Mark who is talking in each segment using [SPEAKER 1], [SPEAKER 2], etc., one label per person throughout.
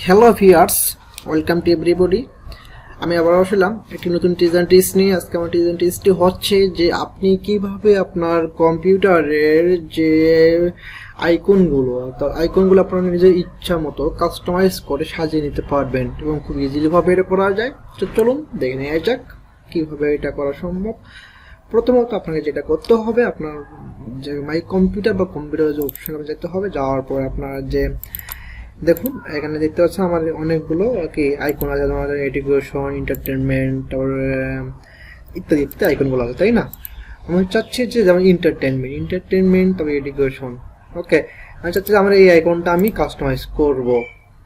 [SPEAKER 1] Hello viewers, welcome to everybody. আমি আবার আসলাম একটি নতুন টিজার টিপস নিয়ে। আজকে আমার টিজার টিপসটি হচ্ছে যে আপনি কিভাবে আপনার কম্পিউটারের যে আইকনগুলো আপনার নিজের ইচ্ছা মতো কাস্টমাইজ করে সাজিয়ে নিতে পারবেন এবং খুব ইজিলিভাবে এটা করা যায়। তো চলুন দেখে নেওয়া যাক কীভাবে এটা করা সম্ভব। প্রথমত আপনাকে যেটা করতে হবে, আপনার যে মাই কম্পিউটার বা কম্পিউটারের যে অপশনে যেতে হবে। যাওয়ার পর আপনার যে দেখুন এখানে দেখতে পাচ্ছেন আমার অনেকগুলো কি আইকন আছে, আমাদের এডুকেশন, এন্টারটেনমেন্ট, তারপরে ইত্যাদি ইত্যাদি আইকনগুলো আছে, তাই না? আমি চাচ্ছি যে যেমন এন্টারটেনমেন্ট তারপরে এডুকেশন। ওকে, আমি চাচ্ছি যে আমার এই আইকনটা আমি কাস্টমাইজ করব।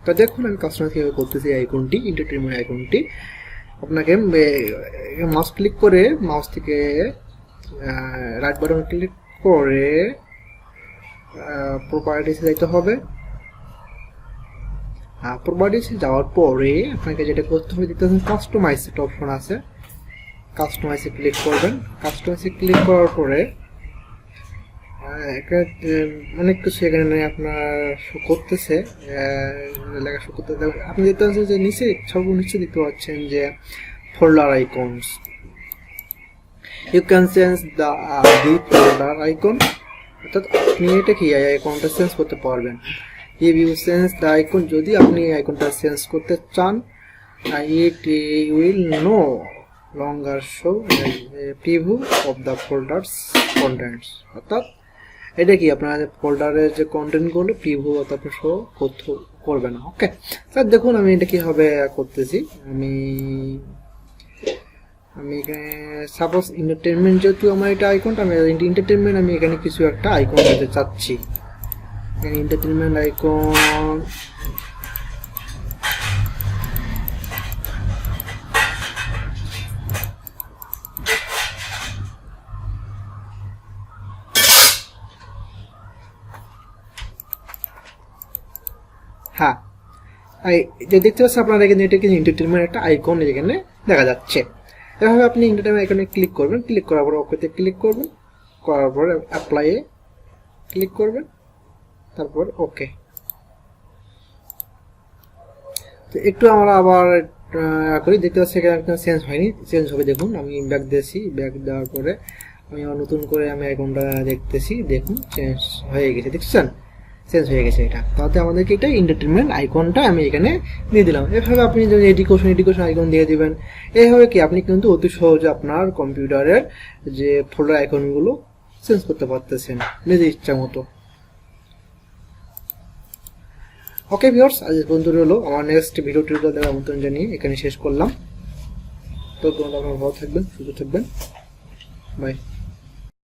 [SPEAKER 1] তো দেখুন আমি কাস্টমাইজ কীভাবে করতেছি আইকনটি, এন্টারটেনমেন্ট আইকনটি। আপনাকে মাউস ক্লিক করে মাউস থেকে রাইট বাটন ক্লিক করে প্রপার্টিসে যাইতে হবে। প্রপার্টিসে যাওয়ার পরে আপনাকে যেটা করতে হবে, দেখতে পাচ্ছেন কাস্টমাইজ একটা অপশন আছে, কাস্টমাইজে ক্লিক করবেন। কাস্টমাইজে ক্লিক করার পরে অনেক কিছু এখানে আপনার শো করতেছে, লেখা শো করতে। আপনি দেখতে পাচ্ছেন যে নিচে সর্বনিচে দেখতে পাচ্ছেন যে folder icons, you can change the folder icon. অর্থাৎ আপনি এটা কি আইকনটা চেঞ্জ করতে পারবেন। if you change the icon, যদি আপনি আইকনটা চেঞ্জ করতে চান, it will no longer show a preview of the folders contents। অর্থাৎ এটা কি আপনার ফোল্ডারের যে কন্টেন্টগুলো প্রিভিউ অর্থাৎ শো করবে না। ওকে স্যার, দেখুন আমি এটা কীভাবে করতেছি। আমি এখানে সাপোজ এন্টারটেনমেন্ট, যেহেতু আমার এটা আইকনটা আমি এন্টারটেনমেন্ট, আমি এখানে কিছু একটা আইকন দিতে চাচ্ছি। এন্টারটেনমেন্ট আইকন হ্যাঁ, যে দেখতে পাচ্ছেন আপনারা এখানে এটা কিন্তু এন্টারটেনমেন্ট একটা আইকন এখানে দেখা যাচ্ছে। এভাবে আপনি এন্টারটেনমেন্ট আইকনে ক্লিক করবেন, ক্লিক করার পর ওকেতে ক্লিক করবেন, করার পরে অ্যাপ্লাইয়ে ক্লিক করবেন, তারপর ওকে। তো একটু আমরা আবার করি, দেখতে পাচ্ছি এখানে চেঞ্জ হয়নি, চেঞ্জ হবে। দেখুন আমি ব্যাক দিয়েছি, ব্যাক দেওয়ার পরে আমি আবার নতুন করে আমি আইকনটা দেখতেছি, দেখুন চেঞ্জ হয়ে গেছে, দেখছেন চেঞ্জ হয়ে গেছে এটা। তাতে আমাদেরকে এটা এন্টারটেনমেন্ট আইকনটা আমি এখানে দিয়ে দিলাম। এভাবে আপনি যদি এডুকেশন আইকন দিয়ে দিবেন, এইভাবে কি আপনি কিন্তু অতি সহজে আপনার কম্পিউটারের যে ফোল্ডার আইকনগুলো চেঞ্জ করতে পারতেছেন নিজের ইচ্ছা মতো। ওকে ভিউয়ার্স, আজ পর্যন্ত হলো। আমার নেক্সট ভিডিও টিউটোরিয়াল দেওয়ার আমন্ত্রণ জানিয়ে এখানে শেষ করলাম। তো তোমরা ভালো থাকবেন, সুস্থ থাকবেন, বাই।